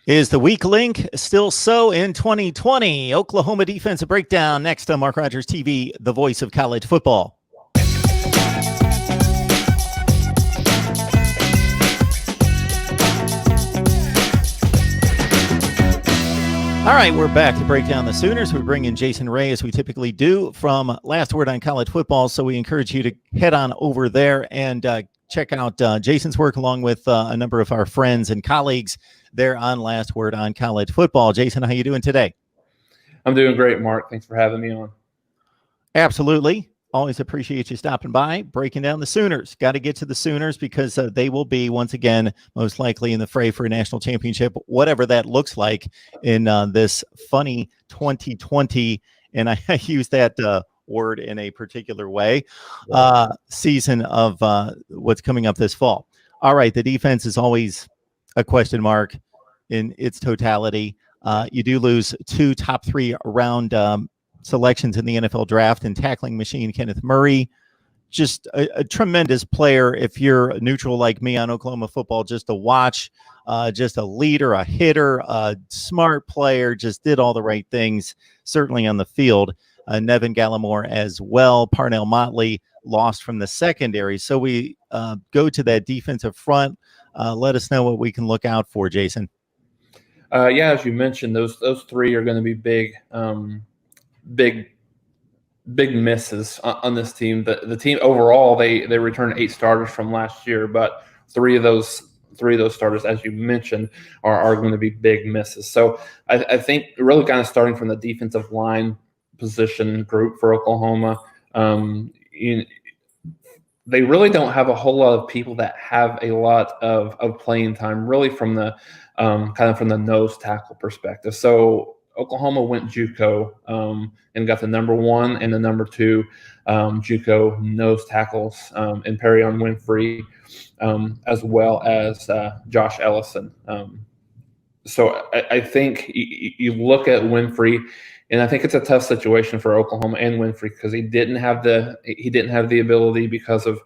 Is the weak link still so in 2020? Oklahoma defensive breakdown next on Mark Rogers TV, the voice of college football. All right, we're back to break down the Sooners. We bring in Jason Ray, as we typically do, from Last Word on College Football. So we encourage you to head on over there and check out Jason's work, along with a number of our friends and colleagues there on Last Word on College Football. Jason, how you doing today? I'm doing great, Mark. Thanks for having me on. Absolutely. Always appreciate you stopping by, breaking down the Sooners. Got to get to the Sooners because they will be, once again, most likely in the fray for a national championship, whatever that looks like in this funny 2020. And I use that word in a particular way, season of what's coming up this fall. All right, the defense is always a question mark in its totality. You do lose two top 3 round selections in the NFL draft, and tackling machine Kenneth Murray, just a tremendous player. If you're neutral like me on Oklahoma football, just to watch, just a leader, a hitter, a smart player, just did all the right things, certainly on the field. Nevin Gallimore as well. Parnell Motley lost from the secondary. So we go to that defensive front. Let us know what we can look out for, Jason. Yeah, as you mentioned, those 3 are going to be big misses on this team. The team overall, they returned 8 starters from last year, but three of those starters, as you mentioned, are going to be big misses. So I think really kind of starting from the defensive line position group for Oklahoma, they really don't have a whole lot of people that have a lot of playing time, really from the kind of from the nose tackle perspective. So Oklahoma went JUCO and got the number 1 and the number 2 JUCO nose tackles in Perion Winfrey, as well as Josh Ellison. So I think you look at Winfrey, and I think it's a tough situation for Oklahoma and Winfrey because he didn't have the ability because of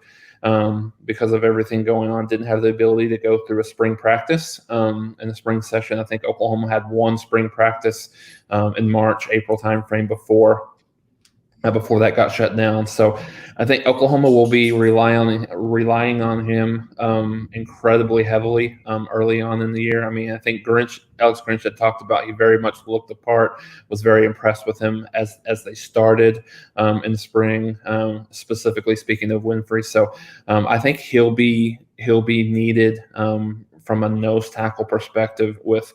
everything going on. Didn't have the ability to go through a spring practice in the spring session. I think Oklahoma had 1 spring practice in March, April timeframe before that got shut down. So I think Oklahoma will be relying on him incredibly heavily early on in the year. I mean, I think Alex Grinch had talked about, he very much looked the part, was very impressed with him as they started in the spring, specifically speaking of Winfrey. So I think he'll be needed from a nose tackle perspective with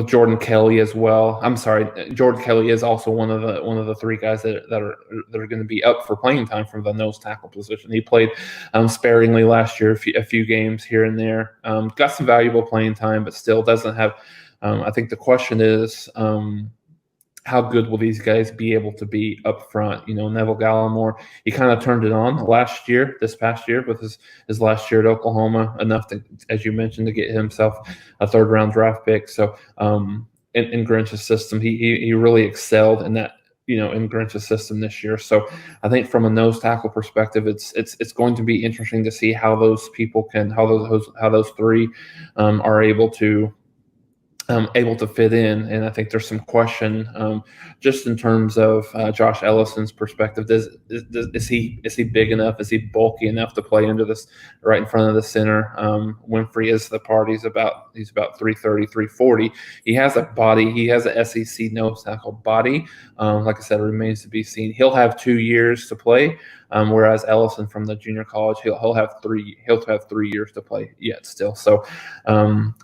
Jordan Kelly as well. I'm sorry, Jordan Kelly is also one of the 3 guys that are going to be up for playing time from the nose tackle position. He played sparingly last year, a few games here and there. Got some valuable playing time, but still doesn't have. I think the question is, how good will these guys be able to be up front? Neville Gallimore, he kind of turned it on this past year with his last year at Oklahoma, enough to, as you mentioned, to get himself a 3rd-round draft pick. So in Grinch's system, he really excelled in that, in Grinch's system this year. So I think from a nose tackle perspective, it's going to be interesting to see how those people how those 3 are able to fit in. And I think there's some question just in terms of Josh Ellison's perspective. Is he big enough? Is he bulky enough to play into this right in front of the center? Winfrey is the part. He's about 330, 340. He has a body. He has an SEC nose tackle body. Like I said, it remains to be seen. He'll have 2 years to play. Whereas Ellison from the junior college, he'll have 3 years to play yet still. So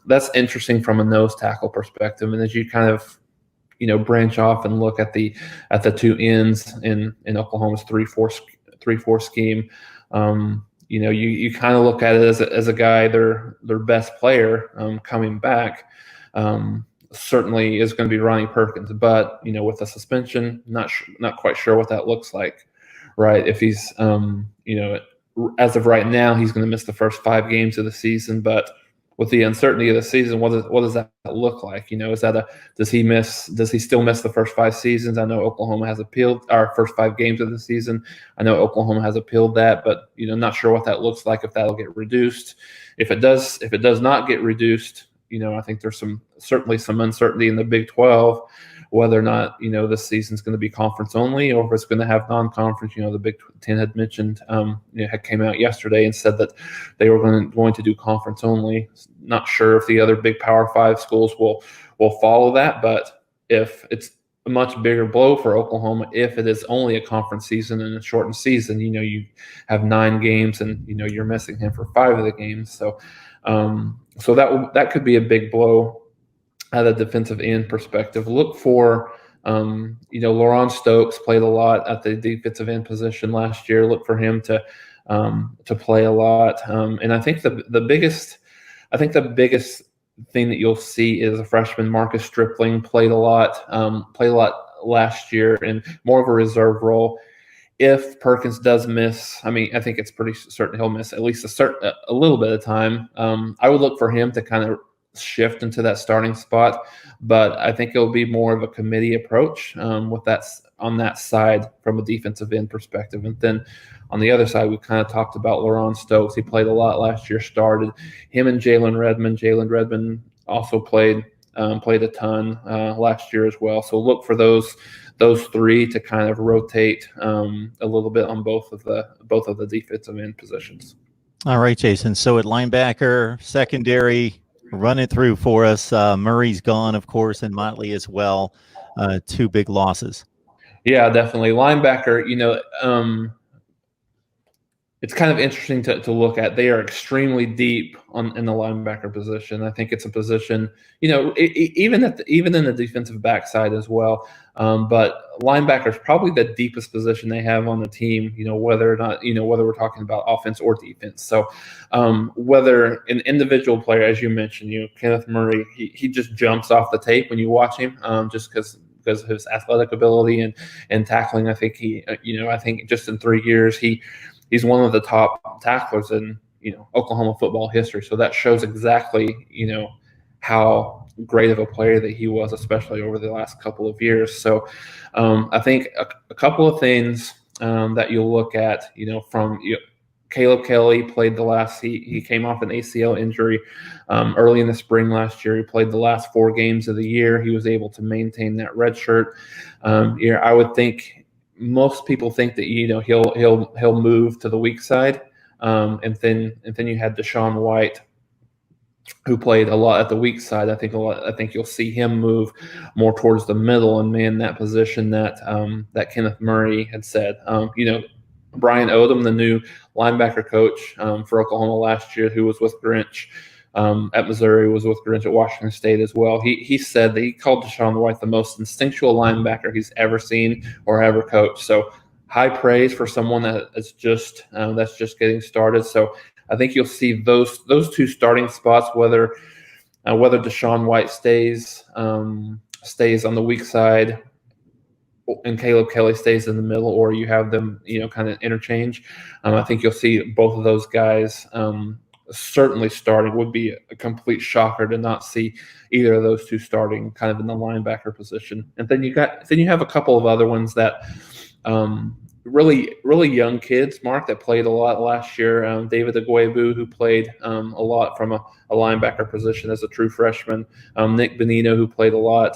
that's interesting from a nose tackle perspective. And as you kind of branch off and look at the 2 ends in Oklahoma's 3-4 scheme, you kind of look at it as a guy, their best player coming back. Certainly is going to be Ronnie Perkins, but with a suspension, not quite sure what that looks like. Right. If he's, as of right now, he's going to miss the first 5 games of the season, but with the uncertainty of the season, what does that look like? Is that does he still miss the first 5 seasons? I know Oklahoma has appealed our first 5 games of the season. I know Oklahoma has appealed that, but not sure what that looks like, if that'll get reduced. If it does not get reduced, I think there's certainly some uncertainty in the Big 12 whether or not this season's going to be conference only, or if it's going to have non-conference. The Big Ten had mentioned, had came out yesterday and said that they were going to do conference only. Not sure if the other big Power 5 schools will follow that, but if it's a much bigger blow for Oklahoma if it is only a conference season and a shortened season. You have 9 games and you're missing him for 5 of the games, so that could be a big blow at a defensive end perspective. Look for, Laurent Stokes played a lot at the defensive end position last year. Look for him to play a lot. And I think the biggest thing that you'll see is a freshman, Marcus Stripling, played a lot last year in more of a reserve role. If Perkins does miss, I think it's pretty certain he'll miss at least a little bit of time. I would look for him to kind of shift into that starting spot, but I think it'll be more of a committee approach with that on that side from a defensive end perspective. And then on the other side, we kind of talked about Laurent Stokes. He played a lot last year, started him and Jalen Redmond. Jalen Redmond also played a ton last year as well. So look for those 3 to kind of rotate a little bit on both of the defensive end positions. All right, Jason. So at linebacker, secondary, run it through for us. Murray's gone, of course, and Motley as well. 2 big losses. Yeah, definitely. Linebacker, it's kind of interesting to look at. They are extremely deep in the linebacker position. I think it's a position, even in the defensive backside as well. But linebacker is probably the deepest position they have on the team. Whether or not whether we're talking about offense or defense. So whether an individual player, as you mentioned, Kenneth Murray, he just jumps off the tape when you watch him, just because of his athletic ability and tackling. I think I think just in 3 years he's one of the top tacklers in Oklahoma football history. So that shows exactly how great of a player that he was, especially over the last couple of years. So I think a couple of things that you'll look at, from Caleb Kelly played he came off an ACL injury early in the spring last year. He played the last 4 games of the year. He was able to maintain that red shirt. I would think most people think that he'll move to the weak side, and then you had Deshaun White, who played a lot at the weak side. I think you'll see him move more towards the middle and man that position that Kenneth Murray had said. Brian Odom, the new linebacker coach for Oklahoma last year, who was with Grinch at Missouri, was with Grinch at Washington State as well. He said that he called Deshaun White the most instinctual linebacker he's ever seen or ever coached. So high praise for someone that's just getting started. So I think you'll see those 2 starting spots, whether Deshaun White stays on the weak side and Caleb Kelly stays in the middle, or you have them kind of interchange. I think you'll see both of those guys certainly starting. Would be a complete shocker to not see either of those 2 starting kind of in the linebacker position. And then you have a couple of other ones that really, really young kids, Mark, that played a lot last year. David Agwebu, who played a lot from a linebacker position as a true freshman. Nick Bonino, who played a lot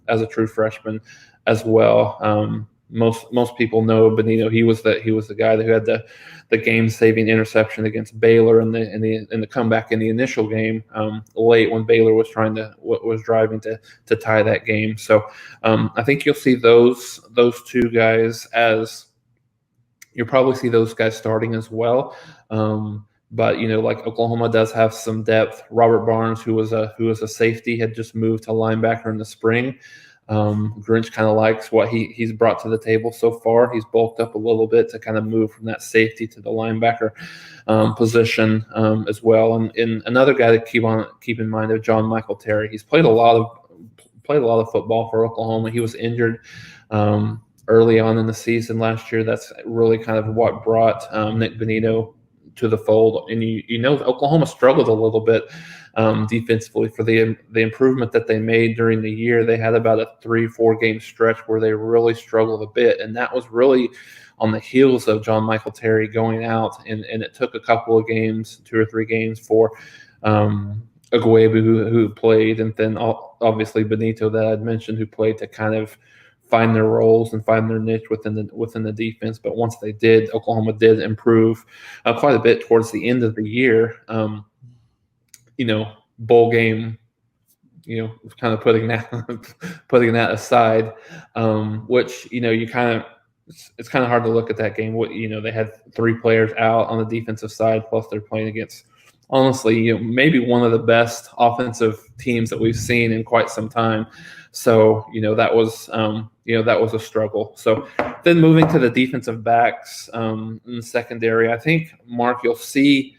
as a true freshman as well. Most people know Bonino. He was the guy who had the game-saving interception against Baylor in the comeback in the initial game late when Baylor was driving to tie that game. So I think you'll see those 2 guys as you'll probably see those guys starting as well. But like Oklahoma does have some depth. Robert Barnes, who was a safety, had just moved to linebacker in the spring. Grinch kind of likes what he's brought to the table so far. He's bulked up a little bit to kind of move from that safety to the linebacker position as well. And another guy to keep in mind is John Michael Terry. He's played a lot of football for Oklahoma. He was injured early on in the season last year. That's really kind of what brought Nick Bonino to the fold. And Oklahoma struggled a little bit defensively for the improvement that they made during the year. They had about a 3-4 game stretch where they really struggled a bit, and that was really on the heels of John Michael Terry going out, and it took a couple of games, 2 or 3 games for Agwebu who played, and then obviously Benito that I'd mentioned who played to kind of find their roles and find their niche within the defense. But once they did, Oklahoma did improve quite a bit towards the end of the year. Bowl game, kind of putting that aside, which you kind of. It's kind of hard to look at that game. They had 3 players out on the defensive side, plus they're playing against, honestly, maybe one of the best offensive teams that we've seen in quite some time. So, that was a struggle. So then moving to the defensive backs in the secondary, I think, Mark, you'll see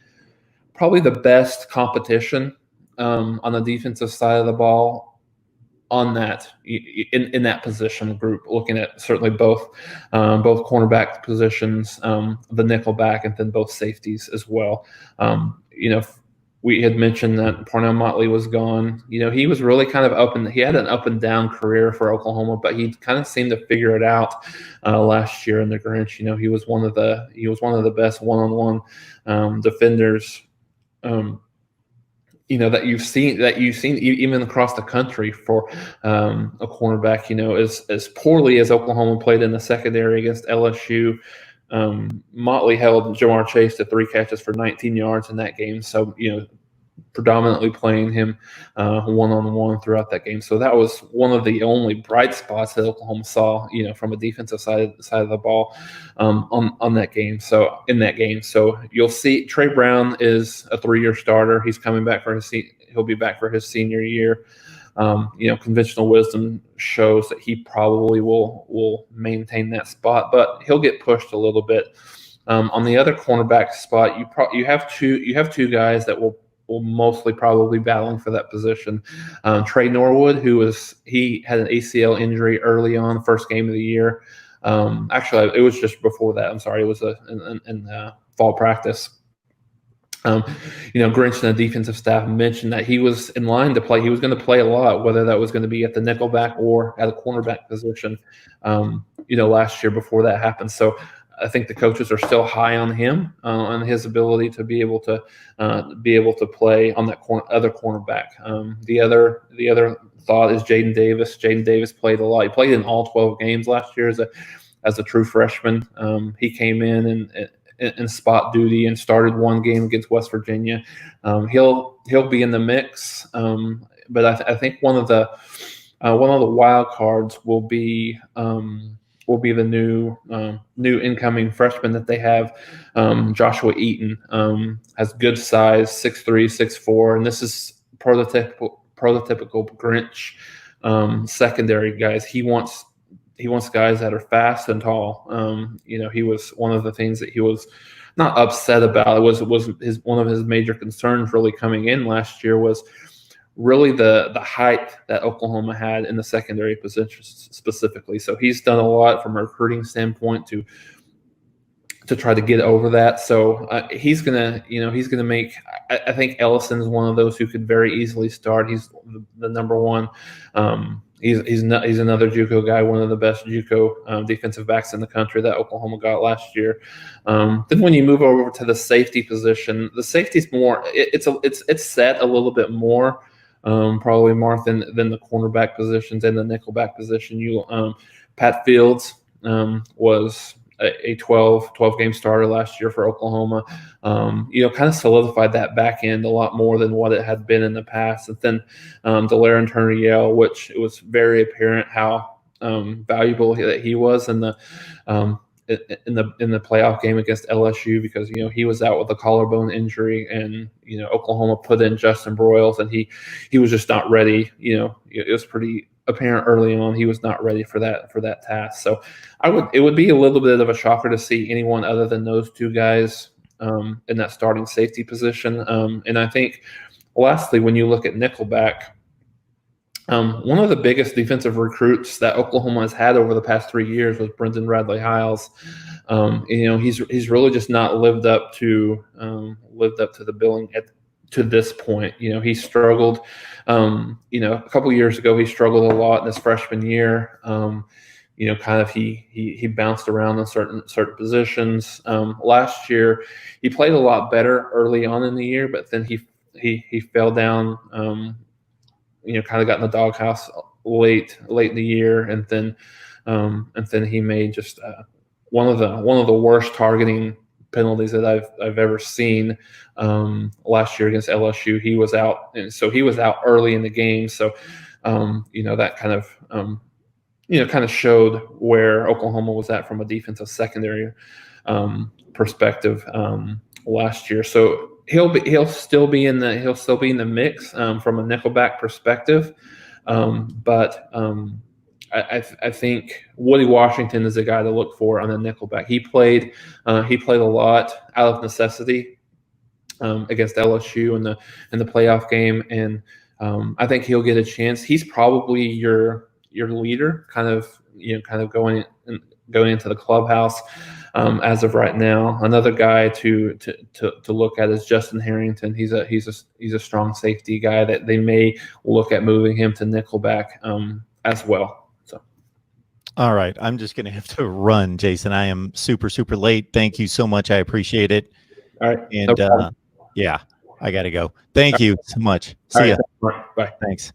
probably the best competition on the defensive side of the ball on that in that position group, looking at certainly both cornerback positions, the nickel back, and then both safeties as well. We had mentioned that Parnell Motley was gone. He was really kind of he had an up and down career for Oklahoma, but he kind of seemed to figure it out last year in the Grinch. He was one of the best one-on-one defenders. That you've seen even across the country for a cornerback. As poorly as Oklahoma played in the secondary against LSU, Motley held Jamar Chase to 3 catches for 19 yards in that game. So, predominantly playing him one-on-one throughout that game. So that was one of the only bright spots that Oklahoma saw, from a defensive side of the ball on that game. So in that game, so you'll see Trey Brown is a 3-year starter. He's coming back he'll be back for his senior year. Conventional wisdom shows that he probably will maintain that spot, but he'll get pushed a little bit. On the other cornerback spot, you have two guys that will mostly probably battling for that position. Trey Norwood, he had an ACL injury early on, the first game of the year. Actually, it was just before that. I'm sorry, it was in fall practice. Grinch and the defensive staff mentioned that he was in line to play. He was going to play a lot, whether that was going to be at the nickelback or at a cornerback position, last year before that happened. So I think the coaches are still high on him, on his ability to be able to play on that other cornerback. The other thought is Jaden Davis. Jaden Davis played a lot. He played in all 12 games last year as a true freshman. He came in spot duty and started 1 game against West Virginia. He'll be in the mix, but I think one of the wild cards will be the new incoming freshman that they have. Joshua Eaton has good size, 6'3", 6'4", and this is prototypical Grinch secondary guys. He wants guys that are fast and tall. He was one of the things that he was not upset about. It was one of his major concerns really coming in last year was really the height that Oklahoma had in the secondary position specifically. So he's done a lot from a recruiting standpoint to try to get over that. So he's gonna make. I think Ellison's one of those who could very easily start. He's the number one. He's another JUCO guy, one of the best JUCO defensive backs in the country that Oklahoma got last year. Then when you move over to the safety position, the safety's more. It's set a little bit more. Probably more than the cornerback positions and the nickelback position. Pat Fields was a 12 game starter last year for Oklahoma. Kind of solidified that back end a lot more than what it had been in the past. And then Delaren Turner-Yell, which it was very apparent how valuable that he was in the playoff game against LSU, because he was out with a collarbone injury, and Oklahoma put in Justin Broyles, and he was just not ready. It was pretty apparent early on he was not ready for that task. So it would be a little bit of a shocker to see anyone other than those two guys in that starting safety position. And I think lastly, when you look at nickelback, one of the biggest defensive recruits that Oklahoma has had over the past 3 years was Brendan Radley-Hiles. He's really just not lived up to the billing to this point. He struggled. A couple of years ago, he struggled a lot in his freshman year. Kind of he bounced around in certain positions. Last year, he played a lot better early on in the year, but then he fell down. Kind of got in the doghouse late in the year, and then he made just one of the worst targeting penalties that I've ever seen. Last year against LSU, he was out, and so he was out early in the game. So that kind of showed where Oklahoma was at from a defensive secondary perspective last year. So he'll still be in the mix from a nickelback perspective, but I think Woody Washington is a guy to look for on the nickelback. He played a lot out of necessity against LSU in the playoff game, and I think he'll get a chance. He's probably your leader, kind of going into the clubhouse as of right now. Another guy to look at is Justin Harrington. He's a strong safety guy that they may look at moving him to nickelback as well. So, all right, I'm just going to have to run, Jason. I am super late. Thank you so much. I appreciate it. All right, and no yeah, I got to go. Thank you so much. See ya. Bye. Thanks.